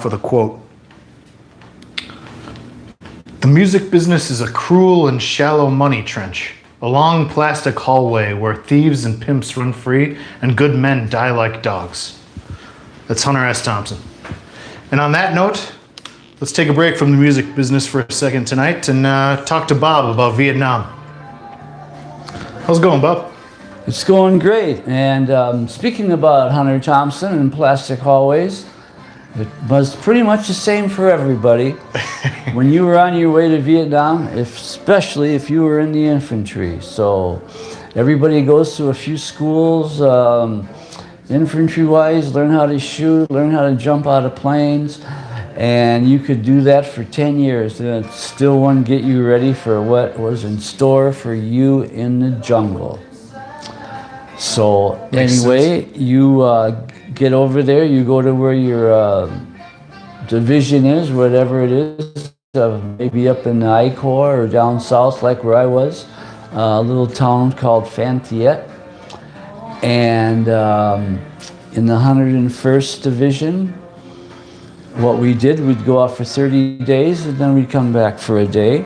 with a quote. The music business is a cruel and shallow money trench, a long plastic hallway where thieves and pimps run free and good men die like dogs. That's Hunter S. Thompson. And on that note, let's take a break from the music business for a second tonight and talk to Bob about Vietnam. How's it going, Bob? It's going great. And speaking about Hunter Thompson and plastic hallways, it was pretty much the same for everybody. When you were on your way to Vietnam, especially if you were in the infantry. So everybody goes to a few schools, infantry-wise, learn how to shoot, learn how to jump out of planes. And you could do that for 10 years and it still wouldn't get you ready for what was in store for you in the jungle. So anyway, you get over there, you go to where your division is, whatever it is, maybe up in the I Corps or down south like where I was, a little town called Phan Thiet. And in the 101st Division, what we did, we'd go out for 30 days and then we'd come back for a day,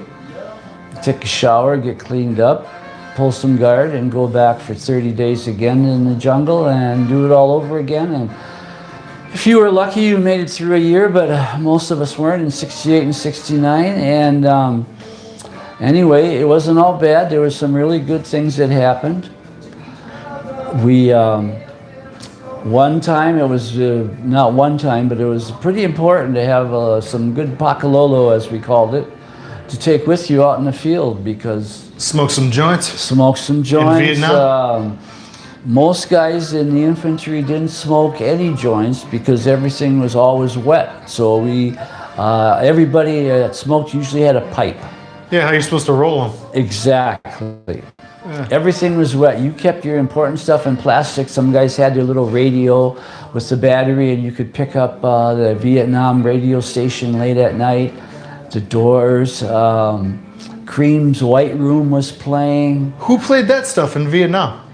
take a shower, get cleaned up, pull some guard and go back for 30 days again in the jungle and do it all over again. And if you were lucky, you made it through a year, but most of us weren't in 68 and 69. And anyway, it wasn't all bad. There were some really good things that happened. We, one time, it was, not one time, but it was pretty important to have some good pakalolo, as we called it, to take with you out in the field because... Smoke some joints? Smoke some joints. In Vietnam? Most guys in the infantry didn't smoke any joints because everything was always wet. So everybody that smoked usually had a pipe. Yeah, how are you supposed to roll them? Exactly. Yeah. Everything was wet. You kept your important stuff in plastic. Some guys had their little radio with the battery and you could pick up the Vietnam radio station late at night. The Doors, Cream's White Room was playing. Who played that stuff in Vietnam?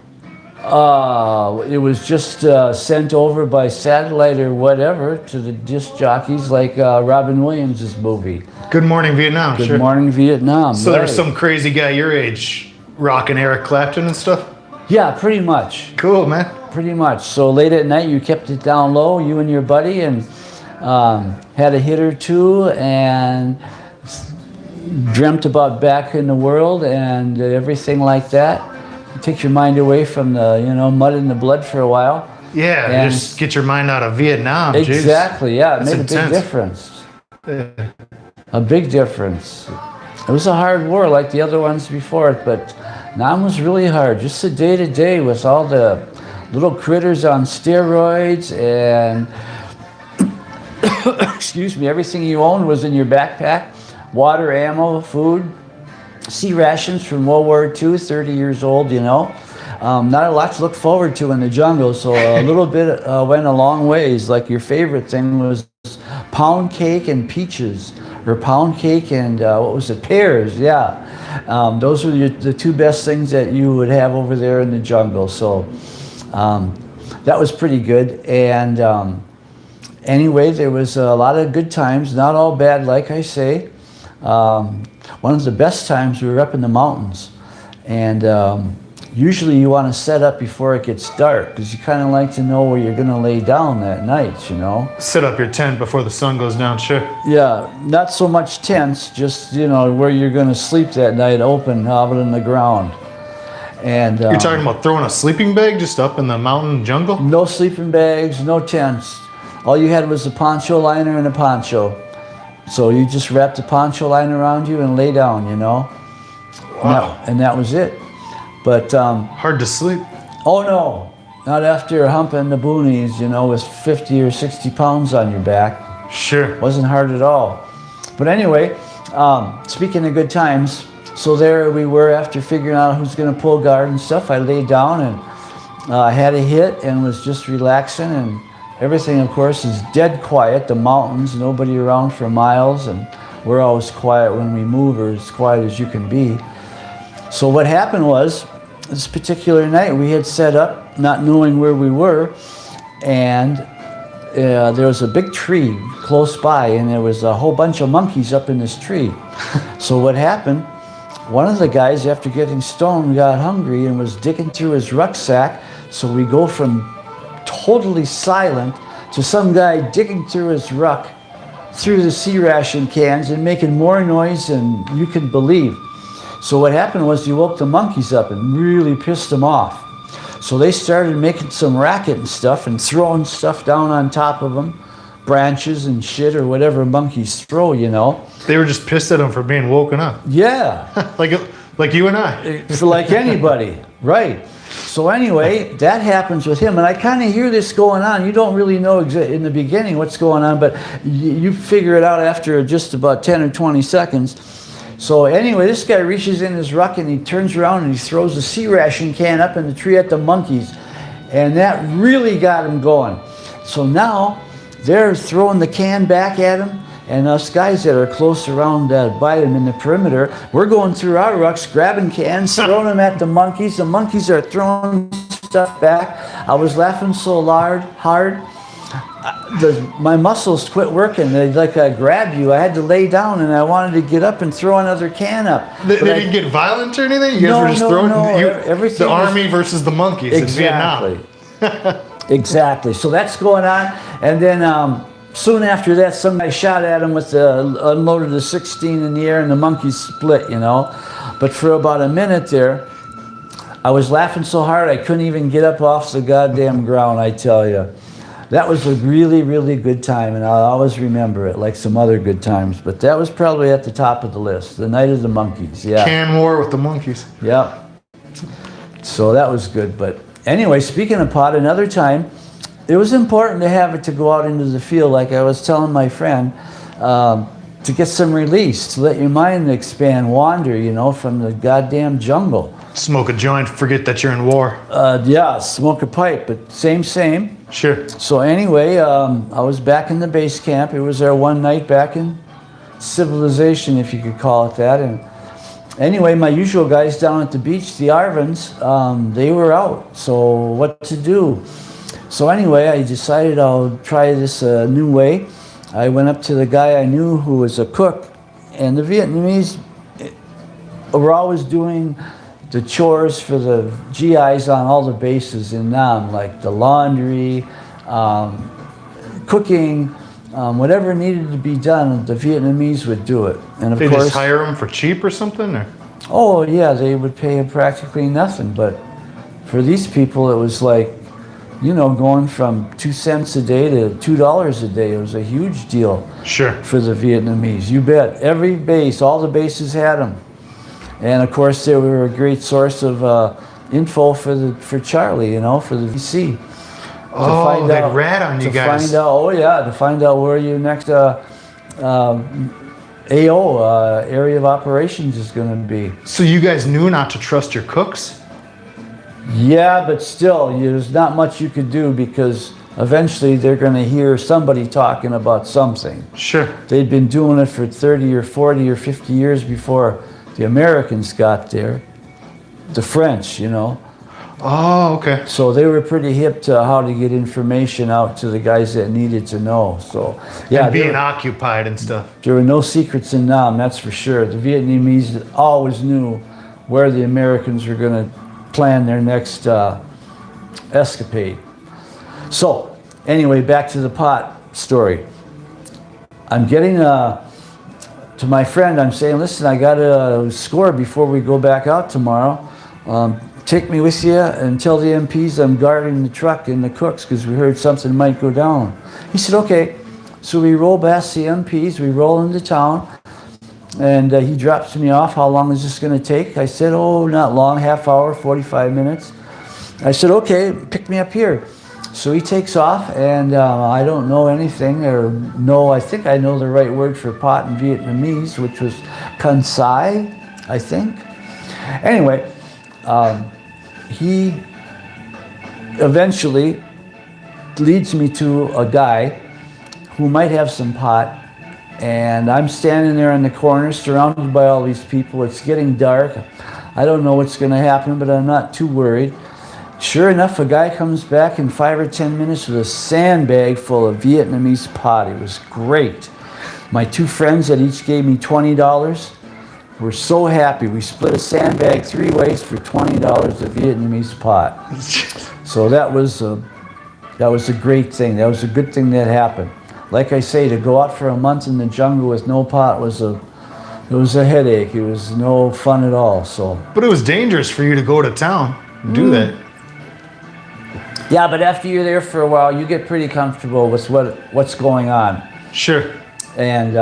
It was just sent over by satellite or whatever to the disc jockeys like Robin Williams' movie. Good Morning Vietnam, Good sure. Morning Vietnam. So there was some crazy guy your age rocking Eric Clapton and stuff? Yeah, pretty much. Cool, man. Pretty much. So late at night you kept it down low, you and your buddy, and had a hit or two and dreamt about back in the world and everything like that. Take your mind away from the, mud and the blood for a while. Yeah, and just get your mind out of Vietnam. Exactly, Jeez. yeah, it made intense. A big difference. Yeah. A big difference. It was a hard war like the other ones before it, but Nam was really hard. Just the day-to-day with all the little critters on steroids and, excuse me, everything you owned was in your backpack. Water, ammo, food, sea rations from World War II, 30 years old, Not a lot to look forward to in the jungle, so a little bit went a long ways. Like your favorite thing was pound cake and peaches, or pound cake and, pears, yeah. Those were the two best things that you would have over there in the jungle, so that was pretty good. And anyway, there was a lot of good times, not all bad, like I say. One of the best times we were up in the mountains, and usually you want to set up before it gets dark because you kind of like to know where you're going to lay down that night, Set up your tent before the sun goes down, sure. Yeah, not so much tents, just, where you're going to sleep that night, open out in the ground. And you're talking about throwing a sleeping bag just up in the mountain jungle? No sleeping bags, no tents. All you had was a poncho liner and a poncho. So you just wrapped the poncho line around you and lay down, Wow. And that was it. But hard to sleep. Oh no, not after humping the boonies, with 50 or 60 pounds on your back. Sure. Wasn't hard at all. But anyway, speaking of good times, so there we were after figuring out who's going to pull guard and stuff. I laid down and had a hit and was just relaxing, and everything, of course, is dead quiet. The mountains, nobody around for miles, and we're always quiet when we move, or as quiet as you can be. So what happened was, this particular night, we had set up, not knowing where we were, and there was a big tree close by, and there was a whole bunch of monkeys up in this tree. So what happened, one of the guys, after getting stoned, got hungry and was digging through his rucksack. So we go from totally silent to some guy digging through his ruck, through the C-ration cans and making more noise than you can believe. So what happened was he woke the monkeys up and really pissed them off. So they started making some racket and stuff and throwing stuff down on top of them, branches and shit or whatever monkeys throw, you know. They were just pissed at him for being woken up. Yeah. like you and I. It's like anybody, right. So anyway, that happens with him, and I kind of hear this going on. You don't really know in the beginning what's going on, but you figure it out after just about 10 or 20 seconds. So anyway, this guy reaches in his ruck and he turns around and he throws a C-ration can up in the tree at the monkeys, and that really got him going. So now they're throwing the can back at him, and us guys that are close around by him in the perimeter, we're going through our rucks, grabbing cans, throwing them at the monkeys. The monkeys are throwing stuff back. I was laughing so hard. My muscles quit working. They grab you. I had to lay down, and I wanted to get up and throw another can up. They didn't get violent or anything? You guys were just throwing the army versus the monkeys in Vietnam. Exactly. So that's going on, and then soon after that, some guy shot at him with unloaded a 16 in the air, and the monkeys split, you know. But for about a minute there, I was laughing so hard I couldn't even get up off the goddamn ground, I tell you. That was a really, really good time, and I'll always remember it, like some other good times. But that was probably at the top of the list, the Night of the Monkeys, yeah. Can war with the monkeys. Yeah. So that was good. But anyway, speaking of pot, another time, it was important to have it to go out into the field, like I was telling my friend, to get some release, to let your mind expand, wander, you know, from the goddamn jungle. Smoke a joint, forget that you're in war. Yeah, smoke a pipe, but same. Sure. So anyway, I was back in the base camp. It was our one night back in civilization, if you could call it that. And anyway, my usual guys down at the beach, the Arvins, they were out. So what to do? So anyway, I decided I'll try this new way. I went up to the guy I knew who was a cook, and the Vietnamese were always doing the chores for the GIs on all the bases in Nam, like the laundry, cooking, whatever needed to be done, the Vietnamese would do it. And of course, course, just hire them for cheap or something? Or? Oh yeah, they would pay him practically nothing. But for these people, it was like, you know, going from 2 cents a day to $2 a day. It was a huge deal. Sure. For the Vietnamese, you bet. Every base, all the bases had them. And of course, they were a great source of info for Charlie, you know, for the VC. Oh, they rat on you guys. To find out where your next AO, area of operations, is going to be. So you guys knew not to trust your cooks? Yeah, but still, there's not much you could do, because eventually they're going to hear somebody talking about something. Sure. They'd been doing it for 30 or 40 or 50 years before the Americans got there, the French, you know. Oh, okay. So they were pretty hip to how to get information out to the guys that needed to know. So yeah, and being occupied and stuff. There were no secrets in Nam, that's for sure. The Vietnamese always knew where the Americans were going to plan their next escapade. So anyway, back to the pot story. I'm getting to my friend, I'm saying, listen, I got to score before we go back out tomorrow. Take me with you and tell the MPs I'm guarding the truck and the cooks, because we heard something might go down. He said, okay. So we roll past the MPs, we roll into town, and he drops me off. How long is this going to take? I said, oh, not long, half hour, 45 minutes. I said, okay, pick me up here. So he takes off, and I don't know anything, I think I know the right word for pot in Vietnamese, which was Con Sai, I think. Anyway, he eventually leads me to a guy who might have some pot, and I'm standing there in the corner surrounded by all these people. It's getting dark. I don't know what's going to happen, but I'm not too worried. Sure enough, a guy comes back in 5 or 10 minutes with a sandbag full of Vietnamese pot. It was great. My two friends that each gave me $20 were so happy. We split a sandbag 3 ways for $20 of Vietnamese pot. So that was a great thing. That was a good thing that happened. Like I say, to go out for a month in the jungle with no pot was a headache. It was no fun at all. So. But it was dangerous for you to go to town and do that. Yeah, but after you're there for a while, you get pretty comfortable with what's going on. Sure. And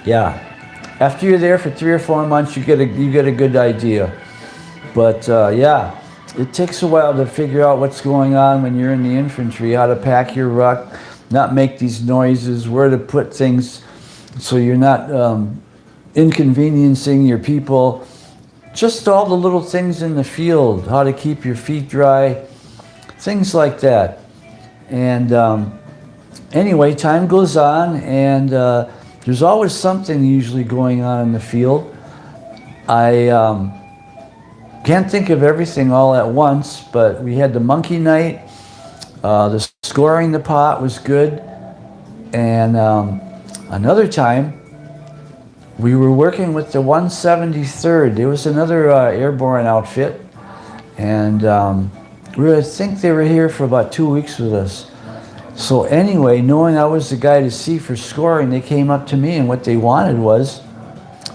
yeah, after you're there for 3 or 4 months, you get a good idea. But yeah, it takes a while to figure out what's going on when you're in the infantry, how to pack your ruck, not make these noises, where to put things so you're not inconveniencing your people. Just all the little things in the field, how to keep your feet dry, things like that. And anyway, time goes on, and there's always something usually going on in the field. I can't think of everything all at once, but we had the monkey night. The scoring the pot was good. And another time, we were working with the 173rd. There was another airborne outfit. And I think they were here for about 2 weeks with us. So anyway, knowing I was the guy to see for scoring, they came up to me, and what they wanted was,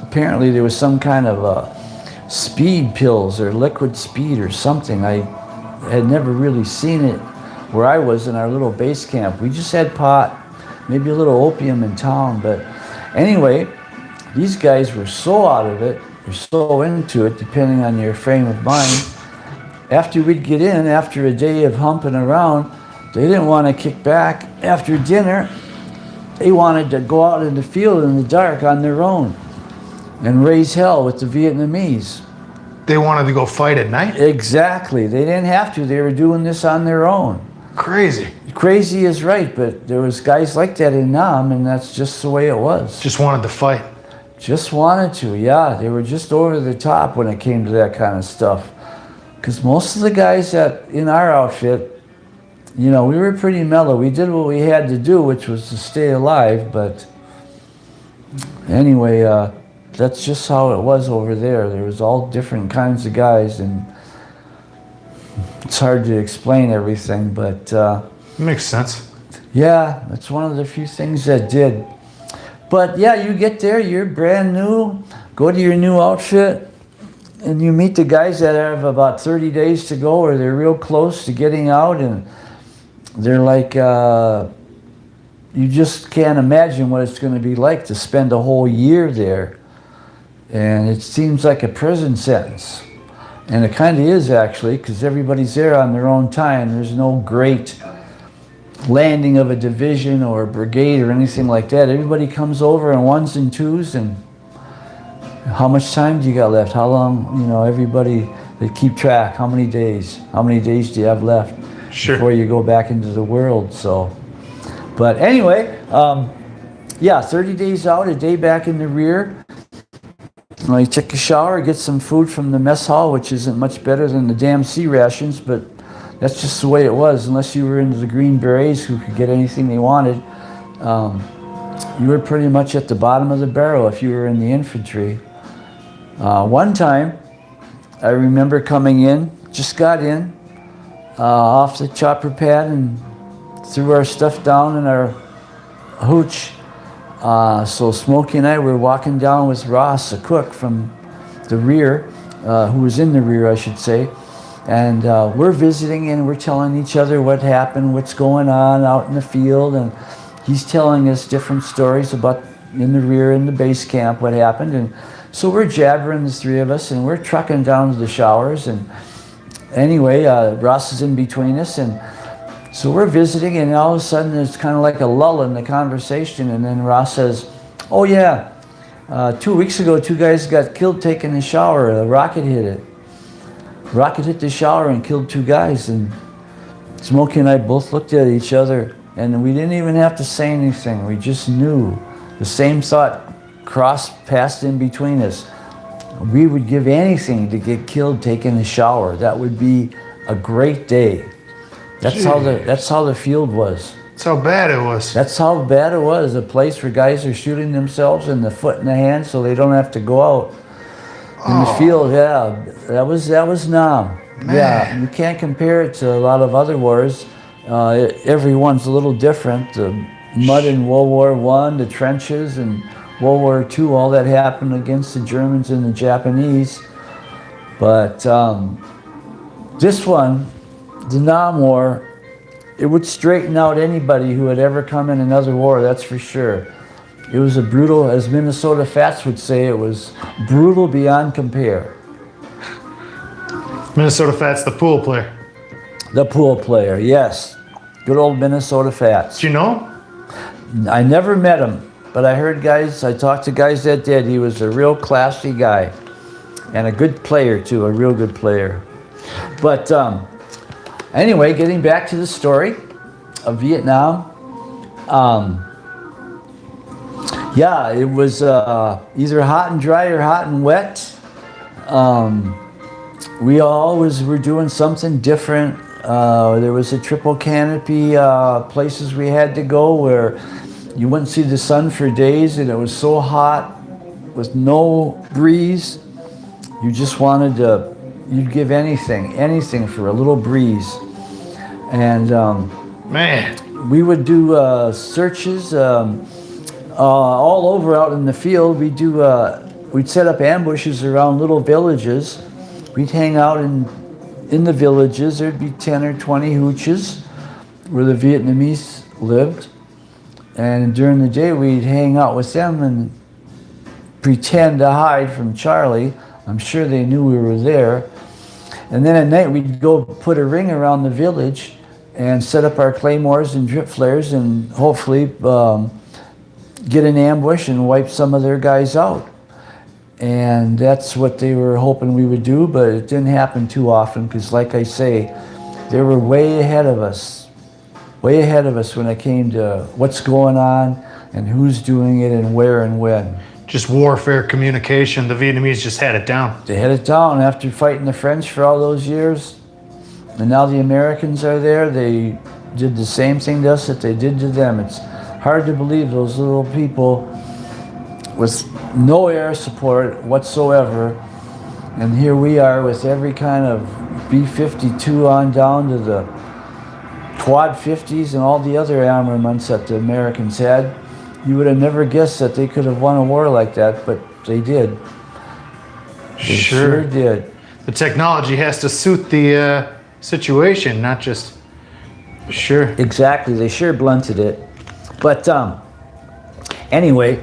apparently there was some kind of speed pills or liquid speed or something. I had never really seen it where I was in our little base camp. We just had pot, maybe a little opium in town. But anyway, these guys were so out of it, were so into it, depending on your frame of mind. After we'd get in, after a day of humping around, they didn't want to kick back. After dinner, they wanted to go out in the field in the dark on their own and raise hell with the Vietnamese. They wanted to go fight at night? Exactly. They didn't have to. They were doing this on their own. Crazy. Crazy is right, but there was guys like that in Nam, and that's just the way it was. Just wanted to fight. Just wanted to, yeah. They were just over the top when it came to that kind of stuff. Because most of the guys that in our outfit, you know, we were pretty mellow. We did what we had to do, which was to stay alive. But anyway, that's just how it was over there. There was all different kinds of guys, and it's hard to explain everything. But makes sense. Yeah, that's one of the few things that did. But yeah, you get there, you're brand new, go to your new outfit, and you meet the guys that have about 30 days to go, or they're real close to getting out, and they're like, you just can't imagine what it's going to be like to spend a whole year there. And it seems like a prison sentence. And it kind of is, actually, because everybody's there on their own time. There's no great landing of a division or a brigade or anything like that. Everybody comes over in ones and twos, and how much time do you got left? How long, you know, everybody, they keep track. How many days? How many days do you have left before you go back into the world? So, but anyway, yeah, 30 days out, a day back in the rear. You take a shower, get some food from the mess hall, which isn't much better than the damn C rations, but that's just the way it was. Unless you were into the Green Berets who could get anything they wanted, you were pretty much at the bottom of the barrel if you were in the infantry. One time, I remember coming in, just got in, off the chopper pad and threw our stuff down in our hooch. So Smokey and I were walking down with Ross, a cook from the rear, who was in the rear, I should say. And we're visiting and we're telling each other what happened, what's going on out in the field. And he's telling us different stories about in the rear, in the base camp, what happened. And so we're jabbering, the three of us, and we're trucking down to the showers. And anyway, Ross is in between us. And so we're visiting, and all of a sudden there's kind of like a lull in the conversation. And then Ross says, oh yeah, 2 weeks ago, 2 guys got killed taking a shower. A rocket hit it. Rocket hit the shower and killed 2 guys. And Smokey and I both looked at each other, and we didn't even have to say anything. We just knew. The same thought passed in between us. We would give anything to get killed taking a shower. That would be a great day. That's how the field was. That's how bad it was. That's how bad it was. A place where guys are shooting themselves in the foot and the hand so they don't have to go out in the field. Yeah, that was Nam. Man. Yeah, you can't compare it to a lot of other wars. Everyone's a little different. The mud in World War I, the trenches, and World War II, all that happened against the Germans and the Japanese. But this one, the Nam War, it would straighten out anybody who had ever come in another war, that's for sure. It was a brutal, as Minnesota Fats would say, it was brutal beyond compare. Minnesota Fats, the pool player. The pool player, yes. Good old Minnesota Fats. Did you know him? I never met him, but I talked to guys that did. He was a real classy guy and a good player too, a real good player. But anyway, getting back to the story of Vietnam, yeah, it was either hot and dry or hot and wet. We always were doing something different. There was a triple canopy places we had to go where you wouldn't see the sun for days, and it was so hot with no breeze. You just wanted to, you'd give anything for a little breeze. And Man. we would do searches all over out in the field. We'd set up ambushes around little villages. We'd hang out in the villages. There'd be 10 or 20 hooches where the Vietnamese lived. And during the day, we'd hang out with them and pretend to hide from Charlie. I'm sure they knew we were there. And then at night, we'd go put a ring around the village and set up our claymores and drip flares and hopefully get an ambush and wipe some of their guys out. And that's what they were hoping we would do, but it didn't happen too often because, like I say, they were way ahead of us when it came to what's going on and who's doing it and where and when. Just warfare communication. The Vietnamese just had it down. They had it down after fighting the French for all those years. And now the Americans are there. They did the same thing to us that they did to them. It's hard to believe those little people with no air support whatsoever. And here we are with every kind of B-52 on down to the Quad 50s and all the other armaments that the Americans had. You would have never guessed that they could have won a war like that, but they did. They sure did. The technology has to suit the situation, not just... Sure. Exactly. They sure blunted it. But anyway,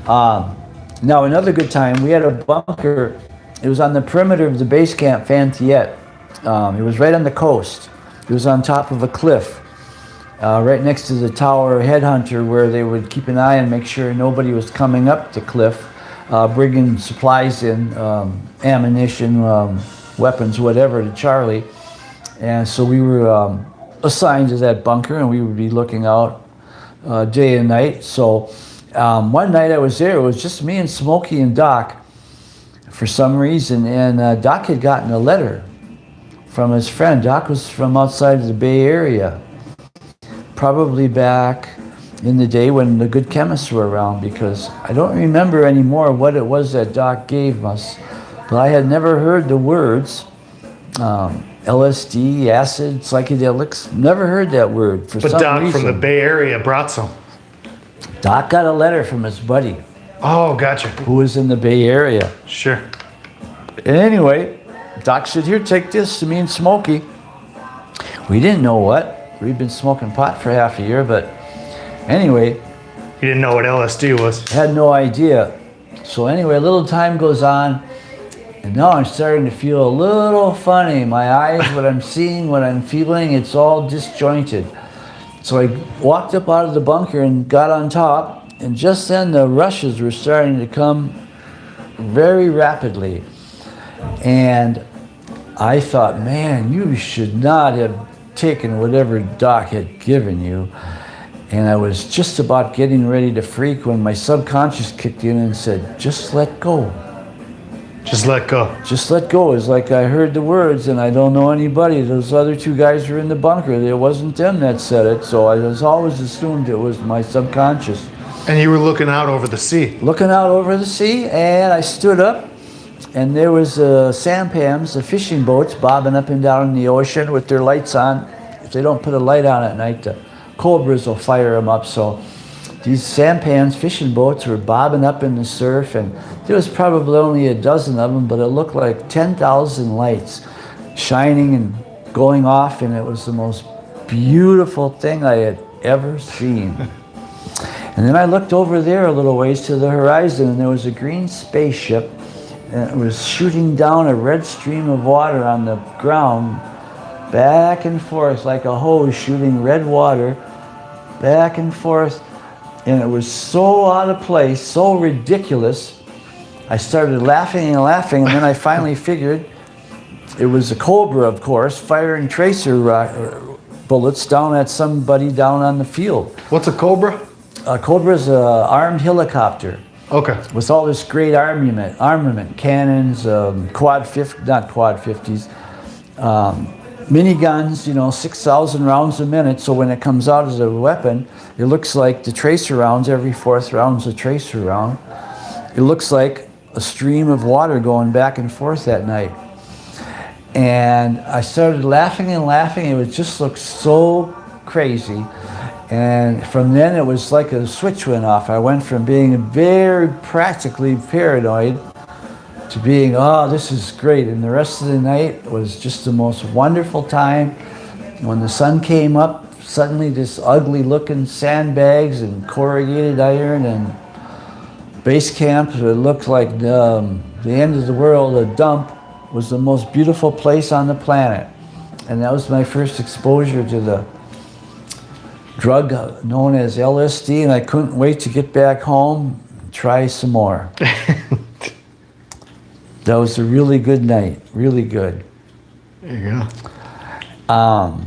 now another good time, we had a bunker. It was on the perimeter of the base camp, Phan Thiet. It was right on the coast. It was on top of a cliff, right next to the Tower Headhunter, where they would keep an eye and make sure nobody was coming up the cliff, bringing supplies in, ammunition, weapons, whatever, to Charlie. And so we were assigned to that bunker, and we would be looking out day and night. So one night I was there, it was just me and Smokey and Doc for some reason, and Doc had gotten a letter from his friend. Doc was from outside of the Bay Area, probably back in the day when the good chemists were around, because I don't remember anymore what it was that Doc gave us, but I had never heard the words LSD, acid, psychedelics, never heard that word for some reason. But Doc from the Bay Area brought some. Doc got a letter from his buddy. Oh, gotcha. Who was in the Bay Area. Sure. And anyway, Doc said, here, take this to me and Smokey. We didn't know what. We'd been smoking pot for half a year, but anyway. You didn't know what LSD was. Had no idea. So anyway, a little time goes on, and now I'm starting to feel a little funny. My eyes, what I'm seeing, what I'm feeling, it's all disjointed. So I walked up out of the bunker and got on top, and just then the rushes were starting to come very rapidly. And I thought, man, you should not have taken whatever Doc had given you. And I was just about getting ready to freak when my subconscious kicked in and said, just let go. Just let go. Just let go. It's like I heard the words and I don't know anybody. Those other two guys were in the bunker. It wasn't them that said it, so I was always assumed it was my subconscious. And you were looking out over the sea. Looking out over the sea, and I stood up, and there was sampans, the fishing boats, bobbing up and down in the ocean with their lights on. If they don't put a light on at night, the cobras will fire them up. So these sampans, fishing boats, were bobbing up in the surf, and there was probably only a dozen of them, but it looked like 10,000 lights shining and going off, and it was the most beautiful thing I had ever seen. And then I looked over there a little ways to the horizon, and there was a green spaceship, and it was shooting down a red stream of water on the ground, back and forth like a hose shooting red water, back and forth. And it was so out of place, so ridiculous. I started laughing and laughing, and then I finally figured it was a cobra, of course, firing tracer bullets down at somebody down on the field. What's a cobra? A cobra is an armed helicopter Okay. with all this great armament, cannons, not quad 50s, miniguns, 6,000 rounds a minute. So when it comes out as a weapon, it looks like the tracer rounds, every fourth round's a tracer round. It looks like a stream of water going back and forth that night. And I started laughing and laughing. It would just look so crazy. And from then it was like a switch went off. I went from being very practically paranoid to being, oh, this is great. And the rest of the night was just the most wonderful time. When the sun came up, suddenly this ugly looking sandbags and corrugated iron and base camp, it looked like the end of the world, a dump, was the most beautiful place on the planet. And that was my first exposure to the drug known as LSD, and I couldn't wait to get back home and try some more. That was a really good night, really good. There you go.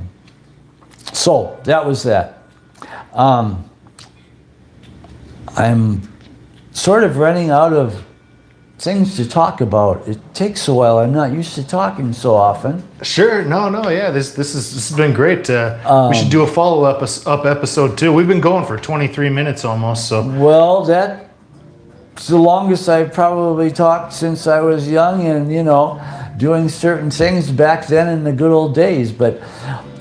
So that was that. I'm sort of running out of things to talk about. It takes a while. I'm not used to talking so often. Sure. No. Yeah. This has been great. We should do a follow-up episode too. We've been going for 23 minutes almost. So. Well, that's the longest I've probably talked since I was young and, doing certain things back then in the good old days. But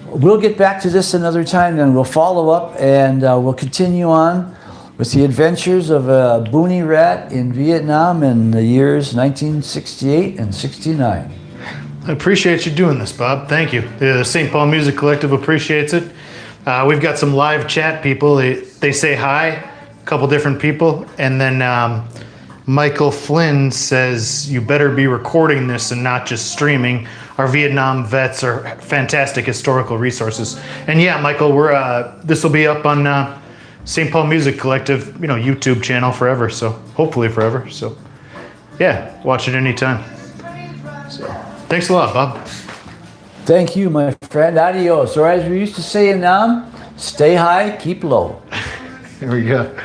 we'll get back to this another time, then we'll follow up and we'll continue on with the adventures of a boonie rat in Vietnam in the years 1968 and 69. I appreciate you doing this, Bob. Thank you. The St. Paul Music Collective appreciates it. We've got some live chat people. They say hi, a couple different people. And then Michael Flynn says, you better be recording this and not just streaming. Our Vietnam vets are fantastic historical resources. And yeah, Michael, this will be up on St. Paul Music Collective, YouTube channel forever. So hopefully forever. So yeah, watch it anytime. So thanks a lot, Bob. Thank you, my friend. Adios. Or as we used to say in Nam, stay high, keep low. There we go.